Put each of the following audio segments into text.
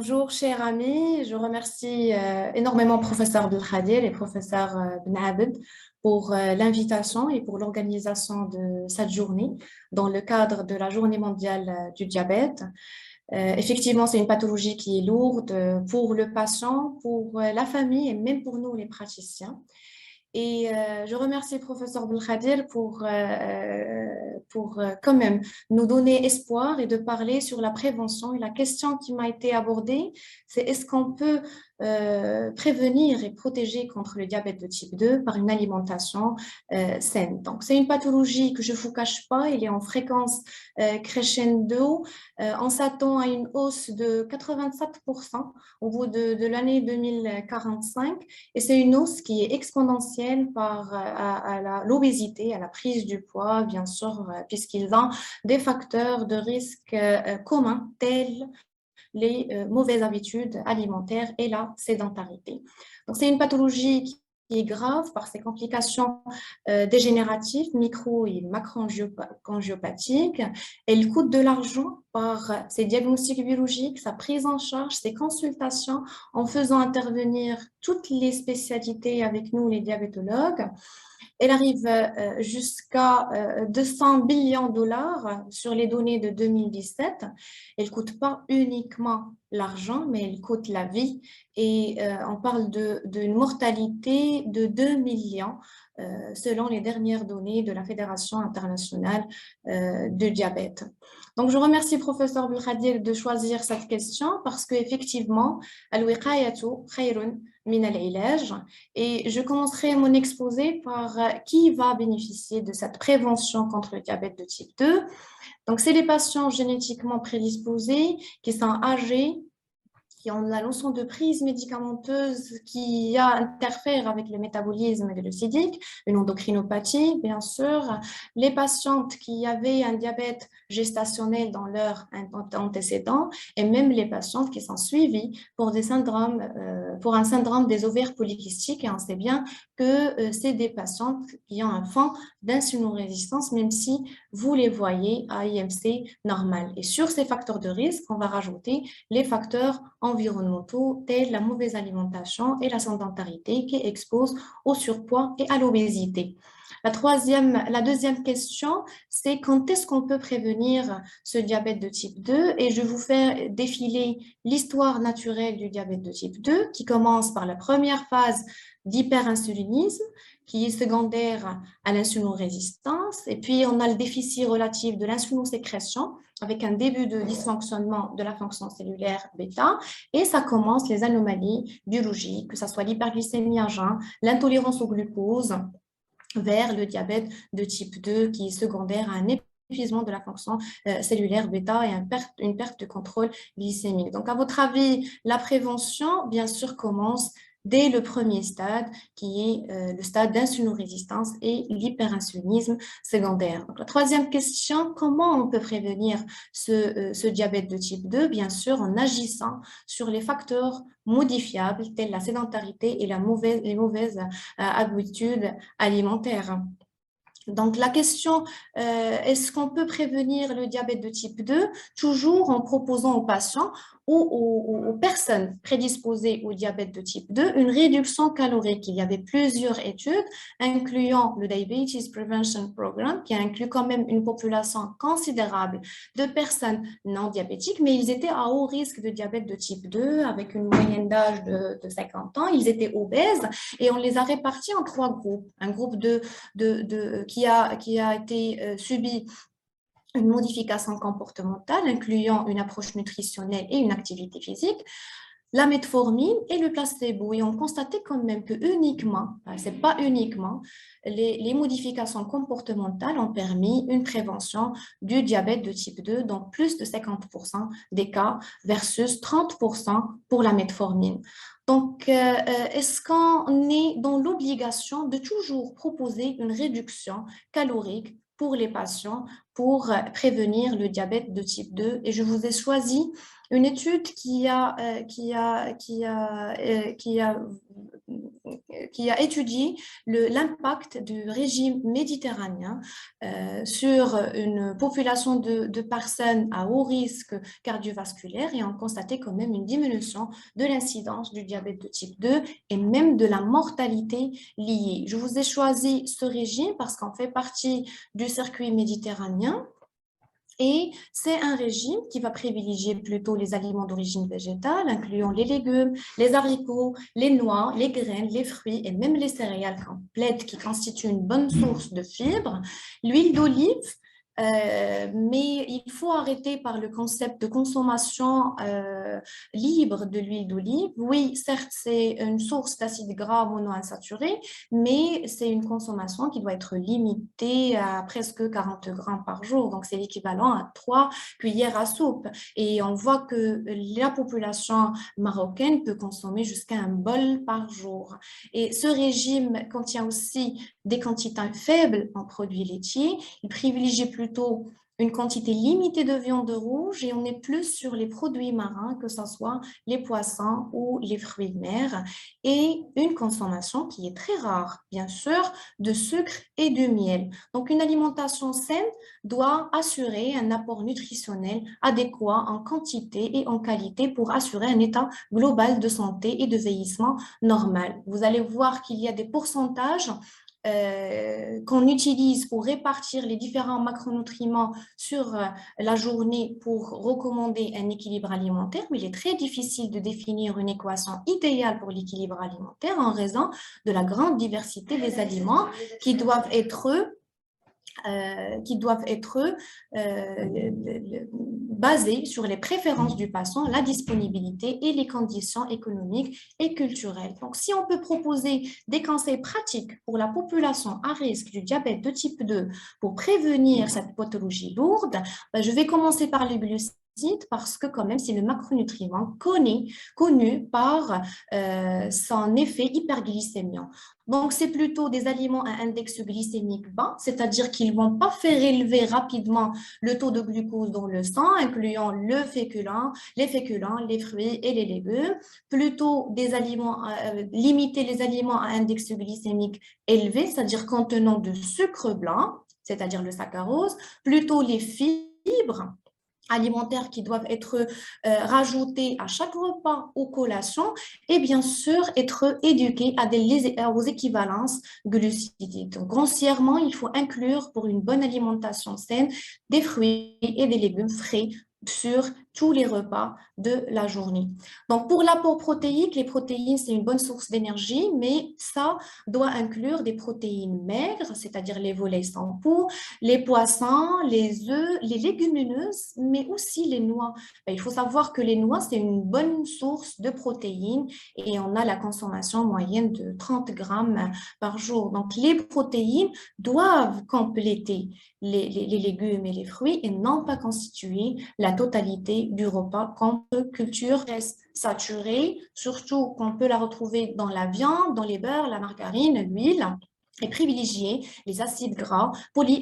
Bonjour, cher ami. Je remercie énormément professeur Belkhadir et professeur Ben Abed pour l'invitation et pour l'organisation de cette journée dans le cadre de la Journée mondiale du diabète. Effectivement, c'est une pathologie qui est lourde pour le patient, pour la famille et même pour nous, les praticiens. Et je remercie le professeur Belkhadir pour quand même nous donner espoir et de parler sur la prévention. Et la question qui m'a été abordée, c'est est-ce qu'on peut prévenir et protéger contre le diabète de type 2 par une alimentation saine. Donc, c'est une pathologie que je ne vous cache pas, il est en fréquence crescendo. On s'attend à une hausse de 87% au bout de l'année 2045 et c'est une hausse qui est exponentielle à l'obésité, à la prise du poids, bien sûr, puisqu'ils ont des facteurs de risque communs tels les mauvaises habitudes alimentaires et la sédentarité. Donc, c'est une pathologie qui est grave par ses complications dégénératives, micro- et macroangiopathiques. Elle coûte de l'argent par ses diagnostics biologiques, sa prise en charge, ses consultations, en faisant intervenir toutes les spécialités avec nous, les diabétologues. Elle arrive jusqu'à 200 billions de dollars sur les données de 2017. Elle ne coûte pas uniquement l'argent, mais elle coûte la vie. Et on parle d'une mortalité de 2 millions selon les dernières données de la Fédération internationale du diabète. Donc, je remercie le professeur Belkhadir de choisir cette question parce qu'effectivement, al-wiqayatu khayrun min al-ilaj. Et je commencerai mon exposé par qui va bénéficier de cette prévention contre le diabète de type 2. Donc, c'est les patients génétiquement prédisposés qui sont âgés, qui ont la notion de prise médicamenteuse qui interfère avec le métabolisme glucidique, une endocrinopathie, bien sûr. Les patientes qui avaient un diabète gestationnel dans leur antécédent et même les patientes qui sont suivies pour des syndromes, pour un syndrome des ovaires polykystiques. Et on sait bien que c'est des patientes qui ont un fond d'insulinorésistance, même si vous les voyez à IMC normal. Et sur ces facteurs de risque, on va rajouter les facteurs environnementaux tels la mauvaise alimentation et la sédentarité qui exposent au surpoids et à l'obésité. La deuxième question, c'est quand est-ce qu'on peut prévenir ce diabète de type 2? Et je vous fais défiler l'histoire naturelle du diabète de type 2 qui commence par la première phase d'hyperinsulinisme qui est secondaire à l'insulinorésistance. Et puis, on a le déficit relatif de l'insuliноsécrétion avec un début de dysfonctionnement de la fonction cellulaire bêta. Et ça commence les anomalies biologiques, que ce soit l'hyperglycémie à jeun, l'intolérance au glucose, vers le diabète de type 2 qui est secondaire à un épuisement de la fonction cellulaire bêta et une perte de contrôle glycémique. Donc, à votre avis, la prévention, bien sûr, commence dès le premier stade, qui est le stade d'insulinorésistance et l'hyperinsulinisme secondaire. Donc, la troisième question, comment on peut prévenir ce diabète de type 2? Bien sûr, en agissant sur les facteurs modifiables tels la sédentarité et les mauvaises habitudes alimentaires. Donc, la question, est-ce qu'on peut prévenir le diabète de type 2? Toujours en proposant aux patients ou aux personnes prédisposées au diabète de type 2 une réduction calorique. Il y avait plusieurs études, incluant le Diabetes Prevention Program, qui inclut quand même une population considérable de personnes non diabétiques, mais ils étaient à haut risque de diabète de type 2, avec une moyenne d'âge de 50 ans. Ils étaient obèses et on les a répartis en trois groupes. Un groupe qui a été subi une modification comportementale incluant une approche nutritionnelle et une activité physique, la metformine et le placebo. Et on constatait quand même que uniquement, c'est pas uniquement, les modifications comportementales ont permis une prévention du diabète de type 2 dans plus de 50% des cas versus 30% pour la metformine. Donc, est-ce qu'on est dans l'obligation de toujours proposer une réduction calorique pour les patients pour prévenir le diabète de type 2? Et je vous ai choisi une étude qui a qui a étudié l'impact du régime méditerranéen sur une population de personnes à haut risque cardiovasculaire et ont constaté quand même une diminution de l'incidence du diabète de type 2 et même de la mortalité liée. Je vous ai choisi ce régime parce qu'on fait partie du circuit méditerranéen. Et c'est un régime qui va privilégier plutôt les aliments d'origine végétale, incluant les légumes, les haricots, les noix, les graines, les fruits et même les céréales complètes qui constituent une bonne source de fibres. L'huile d'olive, mais il faut arrêter par le concept de consommation libre de l'huile d'olive. Oui, certes, c'est une source d'acides gras monoinsaturés, mais c'est une consommation qui doit être limitée à presque 40 grammes par jour. Donc, c'est l'équivalent à 3 cuillères à soupe. Et on voit que la population marocaine peut consommer jusqu'à un bol par jour. Et ce régime contient aussi des quantités faibles en produits laitiers. Il privilégie plutôt une quantité limitée de viande rouge et on est plus sur les produits marins, que ce soit les poissons ou les fruits de mer, et une consommation qui est très rare, bien sûr, de sucre et de miel. Donc, une alimentation saine doit assurer un apport nutritionnel adéquat en quantité et en qualité pour assurer un état global de santé et de vieillissement normal. Vous allez voir qu'il y a des pourcentages qu'on utilise pour répartir les différents macronutriments sur la journée pour recommander un équilibre alimentaire, mais il est très difficile de définir une équation idéale pour l'équilibre alimentaire en raison de la grande diversité des aliments qui doivent être basés sur les préférences du patient, la disponibilité et les conditions économiques et culturelles. Donc, si on peut proposer des conseils pratiques pour la population à risque du diabète de type 2 pour prévenir cette pathologie lourde, je vais commencer par les glucides parce que quand même, c'est le macronutriment connu par son effet hyperglycémiant. Donc, c'est plutôt des aliments à index glycémique bas, c'est-à-dire qu'ils ne vont pas faire élever rapidement le taux de glucose dans le sang, incluant les féculents, les fruits et les légumes. Plutôt des aliments, limiter les aliments à index glycémique élevé, c'est-à-dire contenant de sucre blanc, c'est-à-dire le saccharose, plutôt les fibres alimentaires qui doivent être rajoutés à chaque repas ou collation et bien sûr être éduqués aux équivalences glucidiques. Donc, grossièrement, il faut inclure pour une bonne alimentation saine des fruits et des légumes frais sur tous les repas de la journée. Donc, pour l'apport protéique, les protéines, c'est une bonne source d'énergie, mais ça doit inclure des protéines maigres, c'est-à-dire les volailles sans peau, les poissons, les œufs, les légumineuses, mais aussi les noix. Il faut savoir que les noix, c'est une bonne source de protéines et on a la consommation moyenne de 30 grammes par jour. Donc, les protéines doivent compléter les légumes et les fruits et non pas constituer la totalité du repas comme culture reste saturée, surtout qu'on peut la retrouver dans la viande, dans les beurres, la margarine, l'huile et privilégier les acides gras poly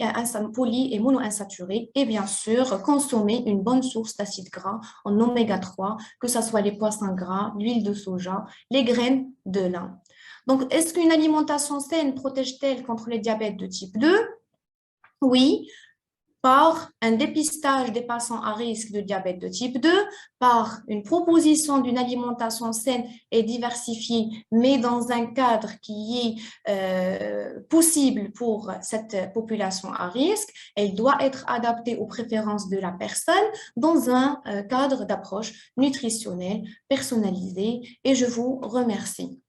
et monoinsaturés et bien sûr consommer une bonne source d'acides gras en oméga 3, que ce soit les poissons gras, l'huile de soja, les graines de lin. Donc, est-ce qu'une alimentation saine protège-t-elle contre le diabète de type 2? Oui, par un dépistage des patients à risque de diabète de type 2, par une proposition d'une alimentation saine et diversifiée, mais dans un cadre qui est possible pour cette population à risque. Elle doit être adaptée aux préférences de la personne dans un cadre d'approche nutritionnelle personnalisée. Et je vous remercie.